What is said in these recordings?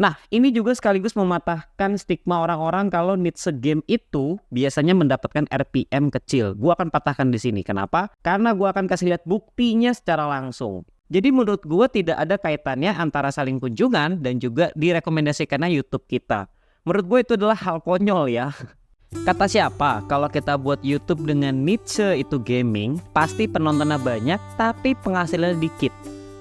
Nah, ini juga sekaligus mematahkan stigma orang-orang kalau niche game itu biasanya mendapatkan RPM kecil. Gua akan patahkan di sini. Kenapa? Karena gua akan kasih lihat buktinya secara langsung. Jadi menurut gua tidak ada kaitannya antara saling kunjungan dan juga direkomendasikannya YouTube kita. Menurut gue itu adalah hal konyol ya. Kata siapa? Kalau kita buat YouTube dengan niche itu gaming, pasti penontonnya banyak tapi penghasilannya dikit.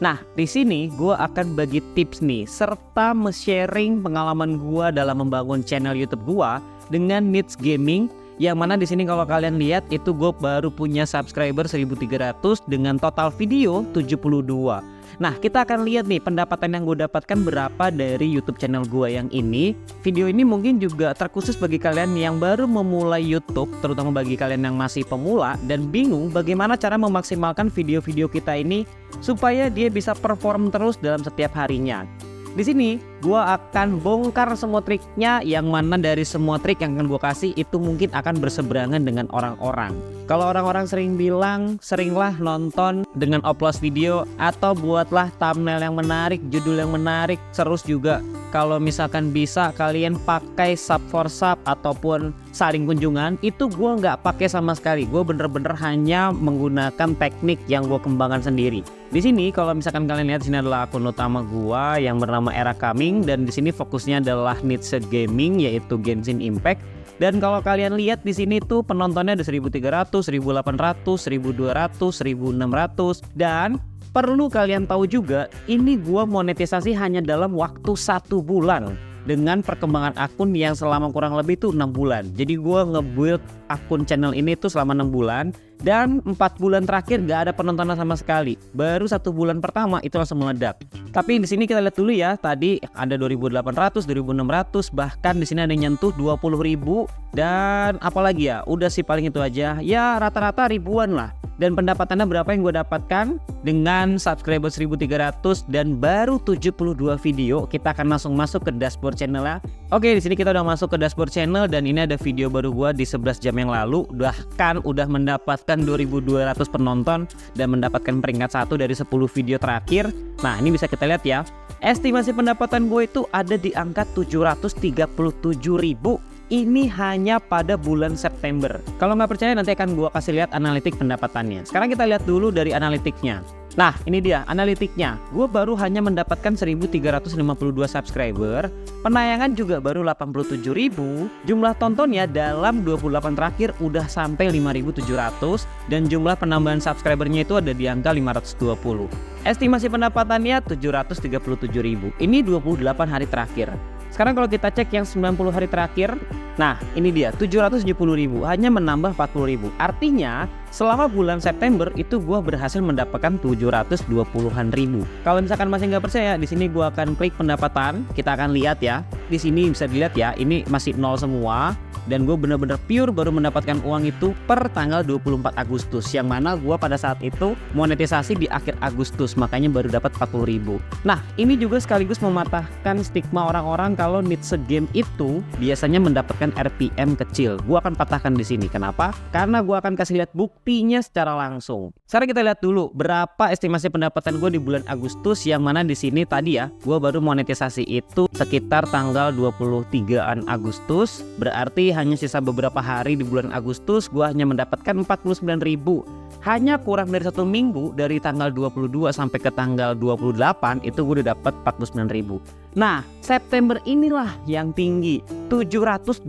Nah, di sini gue akan bagi tips nih serta sharing pengalaman gue dalam membangun channel YouTube gue dengan niche gaming, yang mana di sini kalau kalian lihat itu gue baru punya subscriber 1300 dengan total video 72. Nah, kita akan lihat nih pendapatan yang gue dapatkan berapa dari YouTube channel gue yang ini. Video ini mungkin juga terkhusus bagi kalian yang baru memulai YouTube, terutama bagi kalian yang masih pemula dan bingung bagaimana cara memaksimalkan video-video kita ini supaya dia bisa perform terus dalam setiap harinya. Di sini gue akan bongkar semua triknya, yang mana dari semua trik yang akan gue kasih itu mungkin akan berseberangan dengan orang-orang. Kalau orang-orang sering bilang, seringlah nonton dengan upload video atau buatlah thumbnail yang menarik, judul yang menarik. Terus juga kalau misalkan bisa kalian pakai sub for sub ataupun saling kunjungan, itu gue nggak pakai sama sekali. Gue bener-bener hanya menggunakan teknik yang gue kembangkan sendiri. Di sini kalau misalkan kalian lihat, sini adalah akun utama gua yang bernama Era Coming, dan di sini fokusnya adalah niche gaming yaitu Genshin Impact. Dan kalau kalian lihat di sini tuh penontonnya ada 1300, 1800, 1200, 1600, dan perlu kalian tahu juga ini gua monetisasi hanya dalam waktu 1 bulan dengan perkembangan akun yang selama kurang lebih tuh 6 bulan. Jadi gua nge-build akun channel ini tuh selama 6 bulan. Dan 4 bulan terakhir gak ada penontonan sama sekali. Baru 1 bulan pertama itu langsung meledak. Tapi di sini kita lihat dulu ya. Tadi ada 2.800, 2.600, bahkan di sini ada yang nyentuh 20.000 dan apalagi ya. Udah sih paling itu aja. Ya rata-rata ribuan lah. Dan pendapatannya berapa yang gue dapatkan dengan subscriber 1.300 dan baru 72 video. Kita akan langsung masuk ke dashboard channelnya. Oke, di sini kita udah masuk ke dashboard channel dan ini ada video baru gue di 11 jam yang lalu. Bahkan udah mendapatkan 2.200 penonton dan mendapatkan peringkat 1 dari 10 video terakhir. Nah, ini bisa kita lihat ya. Estimasi pendapatan gue itu ada di angka 737.000. Ini hanya pada bulan September. Kalau nggak percaya nanti akan gue kasih lihat analitik pendapatannya. Sekarang kita lihat dulu dari analitiknya. Nah, ini dia analitiknya. Gue baru hanya mendapatkan 1.352 subscriber. Penayangan juga baru 87.000. Jumlah tontonnya dalam 28 terakhir udah sampai 5.700. Dan jumlah penambahan subscribernya itu ada di angka 520. Estimasi pendapatannya 737.000. Ini 28 hari terakhir. Sekarang kalau kita cek yang 90 hari terakhir, nah ini dia 770.000, hanya menambah 40.000. Artinya selama bulan September itu gua berhasil mendapatkan 720-an ribu. Kalau misalkan masih nggak percaya, di sini gua akan klik pendapatan, kita akan lihat ya. Di sini bisa dilihat ya, ini masih nol semua. Dan gue bener-bener pure baru mendapatkan uang itu per tanggal 24 Agustus, yang mana gue pada saat itu monetisasi di akhir Agustus, makanya baru dapat 40.000. Nah, ini juga sekaligus mematahkan stigma orang-orang kalau niche game itu biasanya mendapatkan RPM kecil. Gue akan patahkan di sini. Kenapa? Karena gue akan kasih lihat buktinya secara langsung. Sekarang kita lihat dulu berapa estimasi pendapatan gue di bulan Agustus, yang mana di sini tadi ya, gue baru monetisasi itu sekitar tanggal 23-an Agustus. Berarti hanya sisa beberapa hari di bulan Agustus gue hanya mendapatkan 49.000. Hanya kurang dari 1 minggu, dari tanggal 22 sampai ke tanggal 28 itu gue udah dapat 49.000. Nah, September inilah yang tinggi, 721,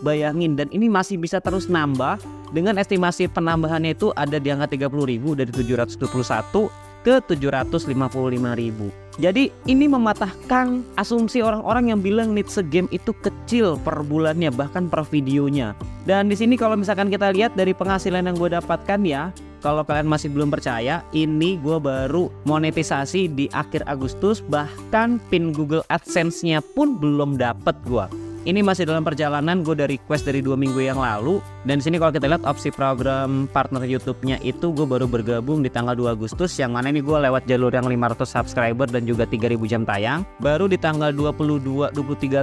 bayangin. Dan ini masih bisa terus nambah dengan estimasi penambahannya itu ada di angka 30.000 dari 721 ke 755.000. Jadi ini mematahkan asumsi orang-orang yang bilang niche game itu kecil per bulannya, bahkan per videonya. Dan di sini kalau misalkan kita lihat dari penghasilan yang gue dapatkan ya, kalau kalian masih belum percaya, ini gue baru monetisasi di akhir Agustus, bahkan pin Google AdSense-nya pun belum dapet gue. Ini masih dalam perjalanan, gue udah request dari 2 minggu yang lalu. Dan sini kalau kita lihat opsi program partner YouTube-nya itu gue baru bergabung di tanggal 2 Agustus, yang mana ini gue lewat jalur yang 500 subscriber dan juga 3000 jam tayang. Baru di tanggal 23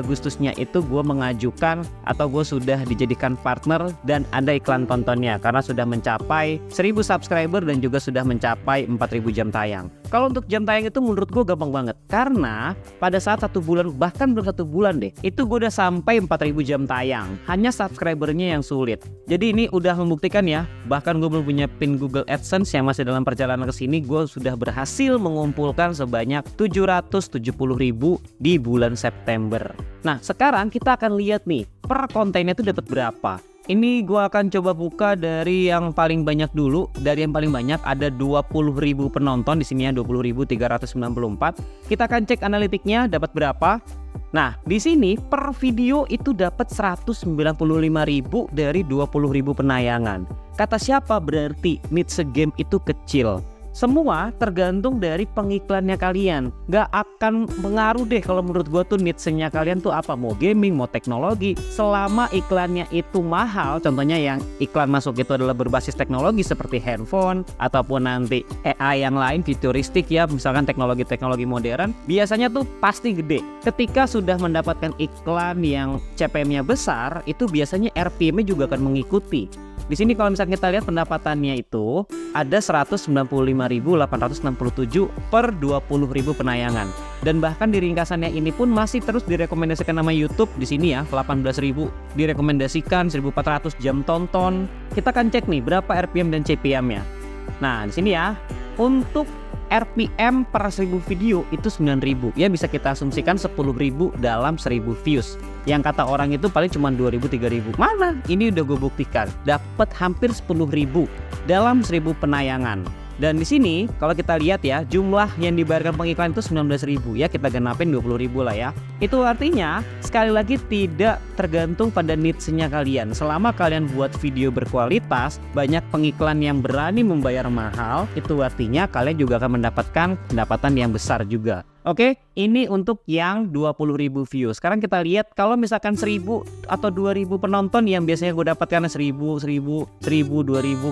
Agustusnya itu gue mengajukan atau gue sudah dijadikan partner dan ada iklan tontonnya karena sudah mencapai 1000 subscriber dan juga sudah mencapai 4000 jam tayang. Kalau untuk jam tayang itu menurut gue gampang banget, karena pada saat 1 bulan, bahkan belum 1 bulan deh, itu gue udah sampai 4000 jam tayang. Hanya subscribernya yang sulit. Jadi ini udah membuktikan ya, bahkan gue belum punya pin Google AdSense yang masih dalam perjalanan ke sini, gue sudah berhasil mengumpulkan sebanyak 770.000 di bulan September. Nah sekarang kita akan lihat nih, per kontennya itu dapat berapa. Ini gue akan coba buka dari yang paling banyak dulu. Dari yang paling banyak ada 20.000 penonton di sini ya, 20.394. Kita akan cek analitiknya dapat berapa. Nah, di sini per video itu dapat 195.000 dari 20.000 penayangan. Kata siapa berarti niche game itu kecil? Semua tergantung dari pengiklannya kalian. Gak akan mengaruh deh kalau menurut gue tuh niche-nya kalian tuh apa. Mau gaming, mau teknologi. Selama iklannya itu mahal, contohnya yang iklan masuk itu adalah berbasis teknologi seperti handphone, ataupun nanti AI yang lain, futuristik ya, misalkan teknologi-teknologi modern, biasanya tuh pasti gede. Ketika sudah mendapatkan iklan yang CPM-nya besar, itu biasanya RPM-nya juga akan mengikuti. Di sini kalau misalnya kita lihat pendapatannya itu ada 195.867 per 20.000 penayangan. Dan bahkan di ringkasannya ini pun masih terus direkomendasikan nama YouTube di sini ya, 18.000 direkomendasikan, 1.400 jam tonton. Kita akan cek nih berapa RPM dan CPM-nya. Nah, di sini ya, untuk RPM per 1000 video itu 9.000. Ya bisa kita asumsikan 10.000 dalam 1000 views. Yang kata orang itu paling cuma 2.000 3.000. Mana? Ini udah gue buktikan. Dapat hampir 10.000 dalam 1000 penayangan. Dan di sini kalau kita lihat ya, jumlah yang dibayarkan pengiklan itu 19.000 ya, kita genapin 20.000 lah ya. Itu artinya sekali lagi tidak tergantung pada niche-nya kalian. Selama kalian buat video berkualitas, banyak pengiklan yang berani membayar mahal, itu artinya kalian juga akan mendapatkan pendapatan yang besar juga. Oke, ini untuk yang 20.000 views. Sekarang kita lihat kalau misalkan 1.000 atau 2.000 penonton yang biasanya gue dapatkan 1.000, 2.000.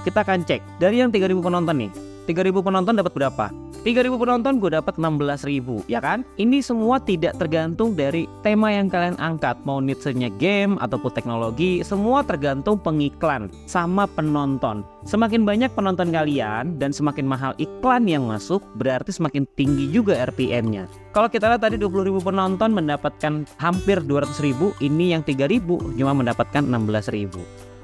Kita akan cek dari yang 3.000 penonton nih. 3.000 penonton dapat berapa? 3.000 penonton gue dapat 16.000, ya kan? Ini semua tidak tergantung dari tema yang kalian angkat, mau niche-nya game ataupun teknologi, semua tergantung pengiklan sama penonton. Semakin banyak penonton kalian dan semakin mahal iklan yang masuk, berarti semakin tinggi juga RPM-nya. Kalau kita lihat tadi 20.000 penonton mendapatkan hampir 200.000, ini yang 3.000 cuma mendapatkan 16.000.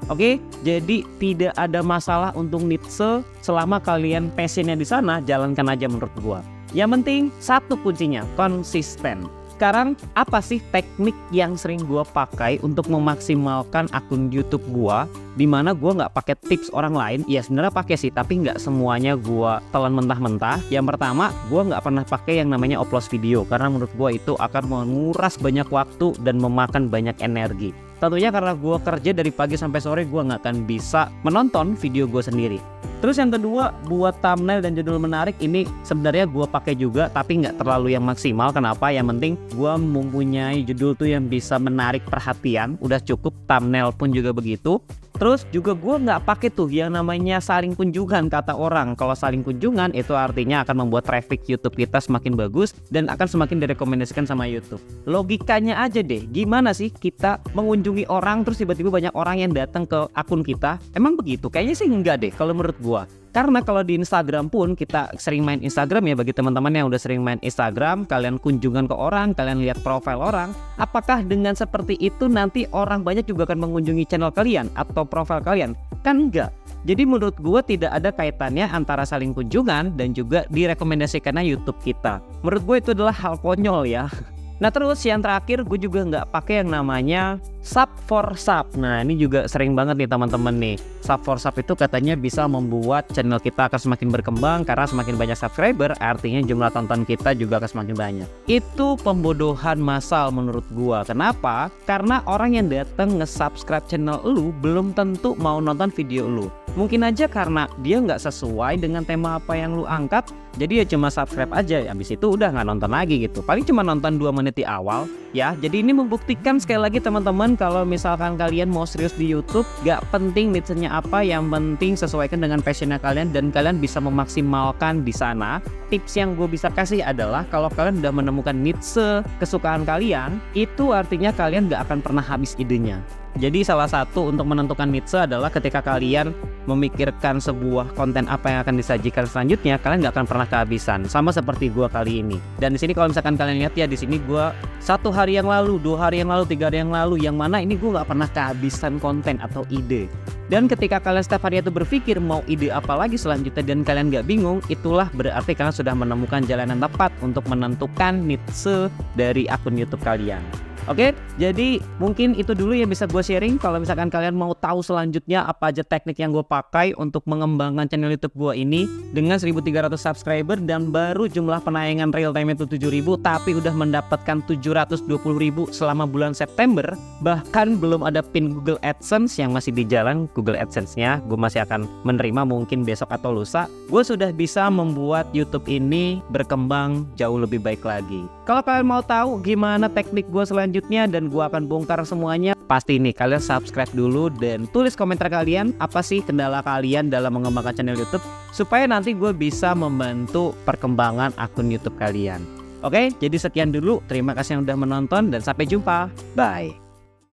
Oke, jadi tidak ada masalah untuk niche selama kalian passionnya di sana, jalankan aja menurut gua. Yang penting satu kuncinya, konsisten. Sekarang apa sih teknik yang sering gua pakai untuk memaksimalkan akun YouTube gua, dimana gua nggak pakai tips orang lain? Ya sebenarnya pakai sih, tapi nggak semuanya gua telan mentah-mentah. Yang pertama, gua nggak pernah pakai yang namanya upload video, karena menurut gua itu akan menguras banyak waktu dan memakan banyak energi. Tentunya karena gue kerja dari pagi sampai sore, gue nggak akan bisa menonton video gue sendiri. Terus yang kedua, buat thumbnail dan judul menarik, ini sebenarnya gue pakai juga, tapi nggak terlalu yang maksimal. Kenapa? Yang penting gue mempunyai judul tuh yang bisa menarik perhatian, udah cukup. Thumbnail pun juga begitu. Terus juga gue nggak pakai tuh yang namanya saling kunjungan. Kata orang kalau saling kunjungan itu artinya akan membuat traffic YouTube kita semakin bagus dan akan semakin direkomendasikan sama YouTube. Logikanya aja deh, gimana sih kita mengunjungi orang terus tiba-tiba banyak orang yang datang ke akun kita? Emang begitu? Kayaknya sih enggak deh kalau menurut gue. Karena kalau di Instagram pun kita sering main Instagram ya, bagi teman-teman yang udah sering main Instagram, kalian kunjungan ke orang, kalian lihat profil orang, apakah dengan seperti itu nanti orang banyak juga akan mengunjungi channel kalian atau profil kalian? Kan enggak. Jadi menurut gue tidak ada kaitannya antara saling kunjungan dan juga direkomendasikannya YouTube kita. Menurut gue itu adalah hal konyol ya. Nah terus yang terakhir, gue juga nggak pakai yang namanya sub for sub. Nah ini juga sering banget nih teman-teman nih. Sub for sub itu katanya bisa membuat channel kita akan semakin berkembang, karena semakin banyak subscriber artinya jumlah tonton kita juga akan semakin banyak. Itu pembodohan massal menurut gua. Kenapa? Karena orang yang datang nge-subscribe channel lu belum tentu mau nonton video lu. Mungkin aja karena dia nggak sesuai dengan tema apa yang lu angkat, jadi ya cuma subscribe aja, habis itu udah nggak nonton lagi gitu. Paling cuma nonton 2 menit di awal, ya. Jadi ini membuktikan sekali lagi teman-teman, kalau misalkan kalian mau serius di YouTube, gak penting niche-nya apa, yang penting sesuaikan dengan passionnya kalian dan kalian bisa memaksimalkan di sana. Tips yang gue bisa kasih adalah kalau kalian udah menemukan niche kesukaan kalian, itu artinya kalian gak akan pernah habis idenya. Jadi salah satu untuk menentukan niche adalah ketika kalian memikirkan sebuah konten apa yang akan disajikan selanjutnya, kalian nggak akan pernah kehabisan. Sama seperti gua kali ini. Dan di sini kalau misalkan kalian lihat ya, di sini gua 1 hari yang lalu, 2 hari yang lalu, 3 hari yang lalu, yang mana ini gua nggak pernah kehabisan konten atau ide. Dan ketika kalian setiap hari itu berpikir mau ide apa lagi selanjutnya dan kalian nggak bingung, itulah berarti kalian sudah menemukan jalan yang tepat untuk menentukan niche dari akun YouTube kalian. Oke, jadi mungkin itu dulu yang bisa gue sharing. Kalau misalkan kalian mau tahu selanjutnya apa aja teknik yang gue pakai untuk mengembangkan channel YouTube gue ini dengan 1.300 subscriber dan baru jumlah penayangan real time itu 7.000, tapi udah mendapatkan 720.000 selama bulan September. Bahkan belum ada pin Google AdSense yang masih di jalan. Google AdSense-nya gue masih akan menerima mungkin besok atau lusa. Gue sudah bisa membuat YouTube ini berkembang jauh lebih baik lagi. Kalau kalian mau tahu gimana teknik gue selanjutnya dan gue akan bongkar semuanya, pasti nih kalian subscribe dulu dan tulis komentar kalian apa sih kendala kalian dalam mengembangkan channel YouTube, supaya nanti gue bisa membantu perkembangan akun YouTube kalian. Oke, jadi sekian dulu. Terima kasih yang udah menonton dan sampai jumpa. Bye.